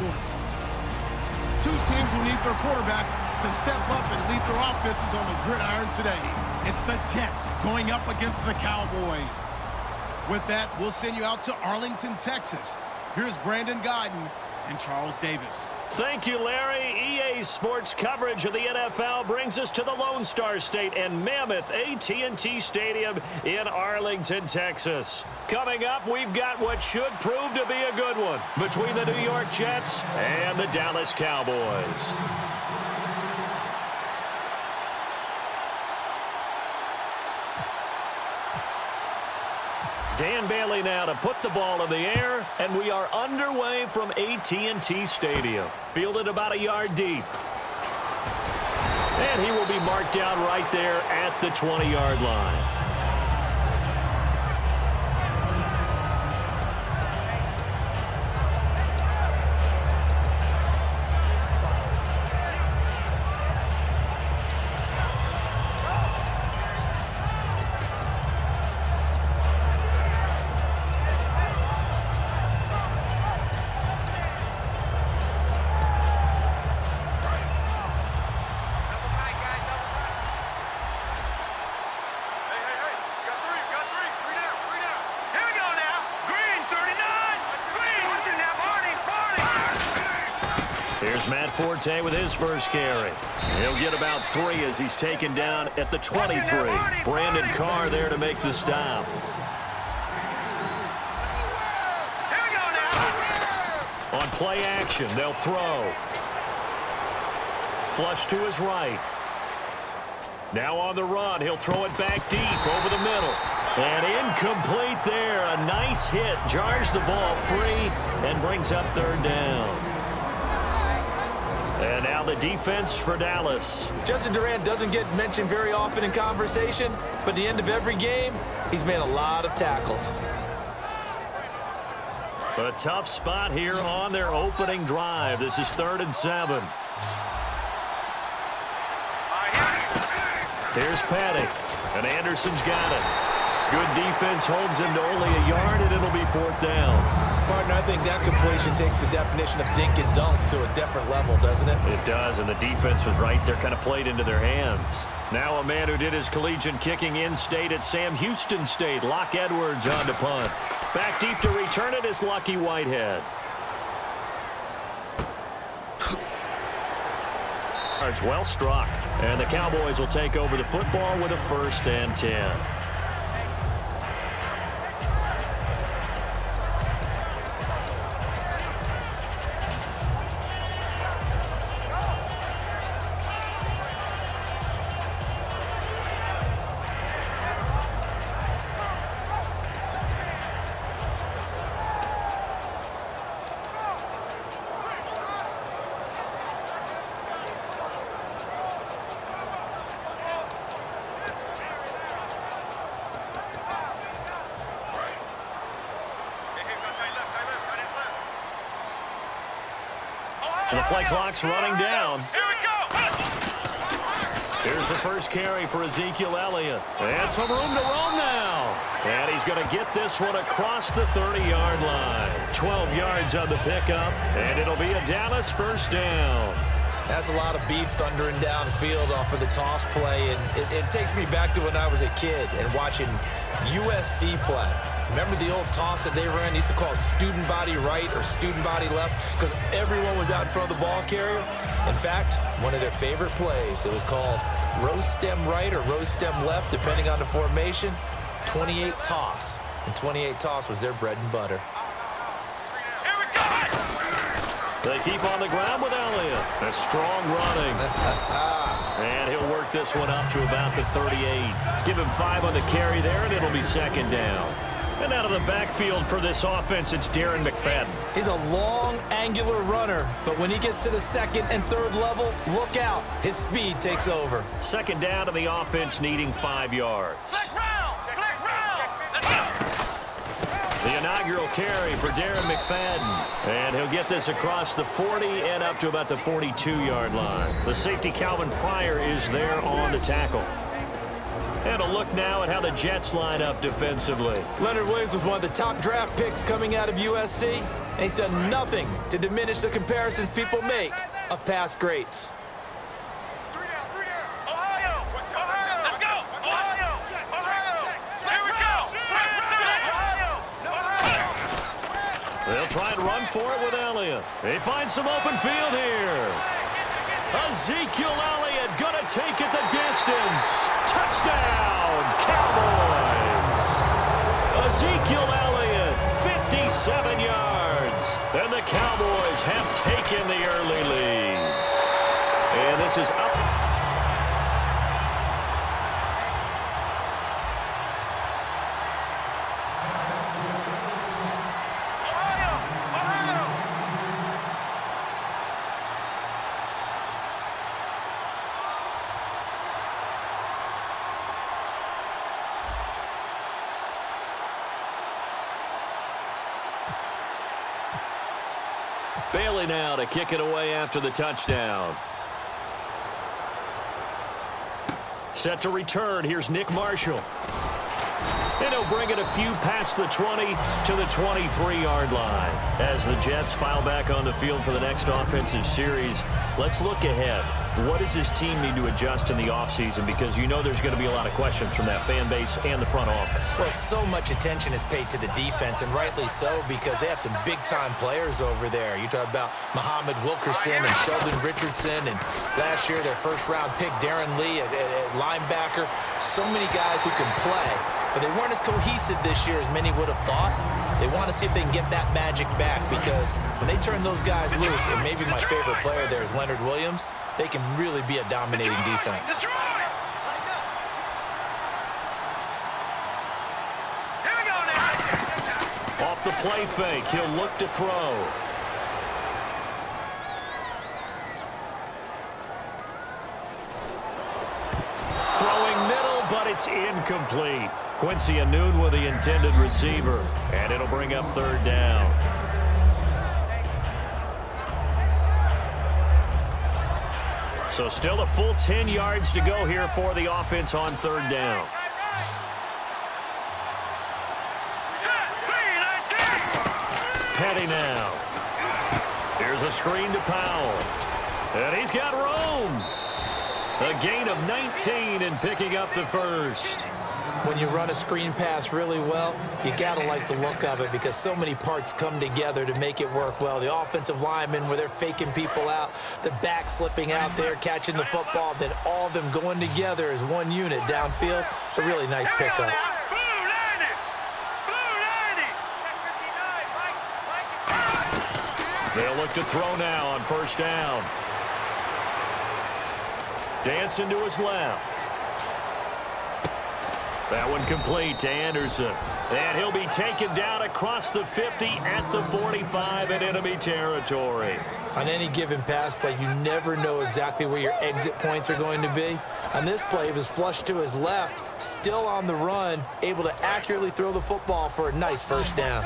points. Two teams who need their quarterbacks to step up and lead their offenses on the gridiron today. It's the Jets going up against the Cowboys. With that, we'll send you out to Arlington, Texas. Here's Brandon Guyton and Charles Davis. Thank you, Larry. EA Sports coverage of the NFL brings us to the Lone Star State and Mammoth AT&T Stadium in Arlington, Texas. Coming up, we've got what should prove to be a good one between the New York Jets and the Dallas Cowboys. Dan Bailey now to put the ball in the air, and we are underway from AT&T Stadium. Fielded about a yard deep. And he will be marked down right there at the 20-yard line. Here's Matt Forte with his first carry. He'll get about 3 as he's taken down at the 23. Brandon Carr there to make the stop. On play action, they'll throw. Flush to his right. Now on the run, he'll throw it back deep over the middle. And incomplete there. A nice hit. Jars the ball free and brings up third down. And now the defense for Dallas. Justin Durant doesn't get mentioned very often in conversation, but at the end of every game, he's made a lot of tackles. A tough spot here on their opening drive. This is 3rd and 7. Here's Petty, and Anderson's got it. Good defense holds him to only a yard, and it'll be 4th down. Partner, I think that completion takes the definition of dink and dunk to a different level, doesn't it? It does, and the defense was right there, kind of played into their hands. Now a man who did his collegiate kicking in-state at Sam Houston State, Locke Edwards on to punt. Back deep to return it is Lucky Whitehead. It's well struck, and the Cowboys will take over the football with a 1st and 10. The play clock's running down. Here we go. Here's the first carry for Ezekiel Elliott. And some room to roam now. And he's going to get this one across the 30-yard line. 12 yards on the pickup, and it'll be a Dallas 1st down. That's a lot of beef thundering downfield off of the toss play, and it takes me back to when I was a kid and watching USC play. Remember the old toss that they ran? They used to call student body right or student body left because everyone was out in front of the ball carrier. In fact, one of their favorite plays, it was called roast stem right or roast stem left, depending on the formation, 28 toss. And 28 toss was their bread and butter. Here we go. They keep on the ground with Elliott. A strong running. And he'll work this one up to about the 38. Give him 5 on the carry there, and it'll be 2nd down. And out of the backfield for this offense, it's Darren McFadden. He's a long, angular runner, but when he gets to the 2nd and 3rd level, look out. His speed takes over. 2nd down to the offense, needing 5 yards. Flex round. Flex round. Let's go. The inaugural carry for Darren McFadden. And he'll get this across the 40 and up to about the 42-yard line. The safety Calvin Pryor is there on the tackle. And a look now at how the Jets line up defensively. Leonard Williams was one of the top draft picks coming out of USC, and he's done nothing to diminish the comparisons people make of past greats. Ohio! Let's go! Ohio! Here we go! Ohio! They'll try and run for it with Elliott. They find some open field here. Ezekiel Elliott gonna take it the distance. Touchdown, Cowboys! Ezekiel Elliott, 57 yards. And the Cowboys have taken the early lead. And this is up. Bailey now to kick it away after the touchdown. Set to return. Here's Nick Marshall. And he'll bring it a few past the 20 to the 23-yard line. As the Jets file back on the field for the next offensive series, let's look ahead. What does this team need to adjust in the offseason? Because you know there's going to be a lot of questions from that fan base and the front office. Well, so much attention is paid to the defense, and rightly so, because they have some big-time players over there. You talk about Muhammad Wilkerson and Sheldon Richardson, and last year their first-round pick, Darren Lee, at linebacker. So many guys who can play, but they weren't as cohesive this year as many would have thought. They want to see if they can get that magic back, because when they turn those guys loose, and maybe my favorite player there is Leonard Williams, they can really be a dominating defense. Here we go now. Off the play fake, he'll look to throw. Throwing middle, but it's incomplete. Quincy Anoon with the intended receiver, and it'll bring up third down. So still a full 10 yards to go here for the offense on third down. Petty now. Here's a screen to Powell. And he's got room. A gain of 19 and picking up the first. When you run a screen pass really well, you got to like the look of it, because so many parts come together to make it work well. The offensive linemen, where they're faking people out, the back slipping out there, catching the football, then all of them going together as one unit downfield. It's a really nice pickup. They'll look to throw now on first down. Dancing to his left. That one complete to Anderson. And he'll be taken down across the 50 at the 45 in enemy territory. On any given pass play, you never know exactly where your exit points are going to be. On this play, he was flushed to his left, still on the run, able to accurately throw the football for a nice first down.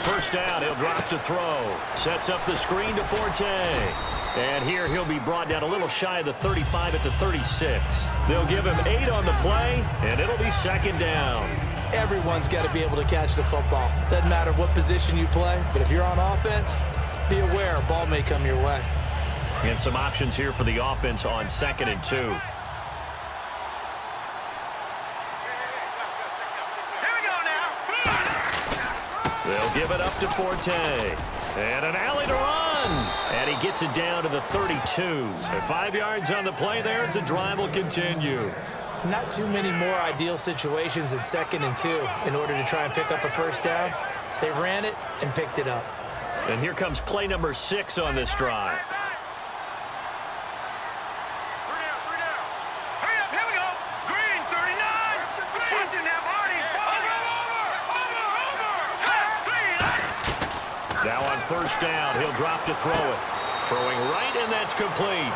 First down, he'll drop to throw. Sets up the screen to Forte. And here he'll be brought down a little shy of the 35 at the 36. They'll give him 8 on the play, and it'll be second down. Everyone's got to be able to catch the football. Doesn't matter what position you play, but if you're on offense, be aware a ball may come your way. And some options here for the offense on 2nd and 2. They'll give it up to Forte. And an alley to run. And he gets it down to the 32. And 5 yards on the play there as the drive will continue. Not too many more ideal situations in 2nd and 2 in order to try and pick up a first down. They ran it and picked it up. And here comes play number 6 on this drive. Now on first down, he'll drop to throw it. Throwing right, and that's complete.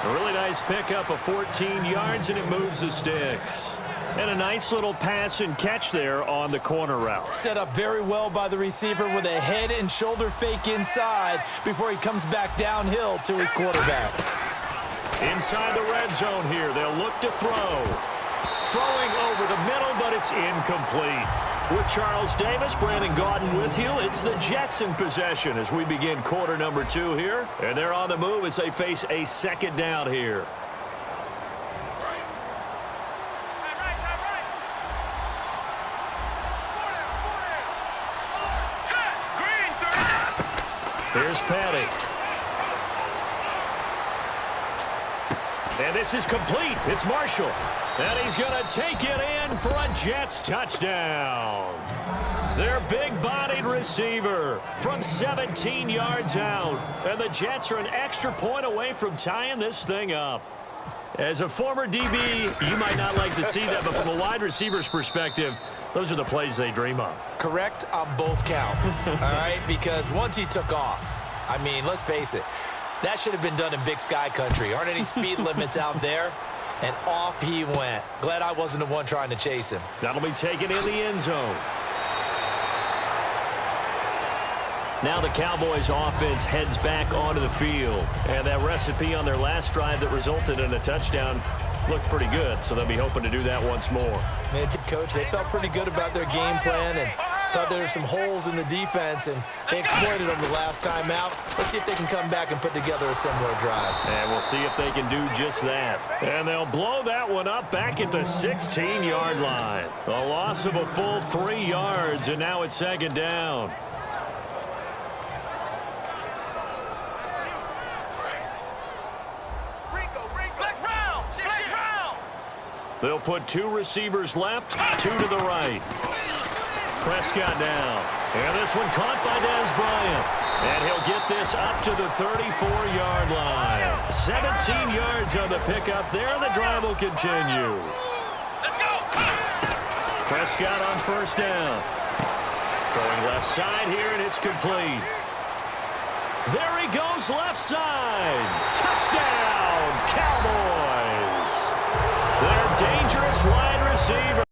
A really nice pickup of 14 yards, and it moves the sticks. And a nice little pass and catch there on the corner route. Set up very well by the receiver with a head and shoulder fake inside before he comes back downhill to his quarterback. Inside the red zone here, they'll look to throw. Throwing over the middle, but it's incomplete. With Charles Davis, Brandon Gaudin with you. It's the Jets in possession as we begin quarter number 2 here. And they're on the move as they face a second down here. Here's Petty. And this is complete. It's Marshall. And he's going to take it in for a Jets touchdown. Their big-bodied receiver from 17 yards out. And the Jets are an extra point away from tying this thing up. As a former DB, you might not like to see that, but from a wide receiver's perspective, those are the plays they dream of. Correct on both counts, all right? Because once he took off, I mean, let's face it, that should have been done in Big Sky country. Aren't any speed limits out there? And off he went. Glad I wasn't the one trying to chase him. That'll be taken in the end zone. Now the Cowboys offense heads back onto the field. And that recipe on their last drive that resulted in a touchdown looked pretty good, so they'll be hoping to do that once more. Man, Coach, they felt pretty good about their game plan and thought there were some holes in the defense, and they exploited them the last time out. Let's see if they can come back and put together a similar drive. And we'll see if they can do just that. And they'll blow that one up back at the 16-yard line. A loss of a full 3 yards, and now it's second down. They'll put 2 receivers left, 2 to the right. Prescott down. And this one caught by Dez Bryant. And he'll get this up to the 34-yard line. 17 yards on the pickup there, and the drive will continue. Prescott on first down. Throwing left side here, and it's complete. There he goes left side. Touchdown, Cowboys. Their dangerous wide receiver.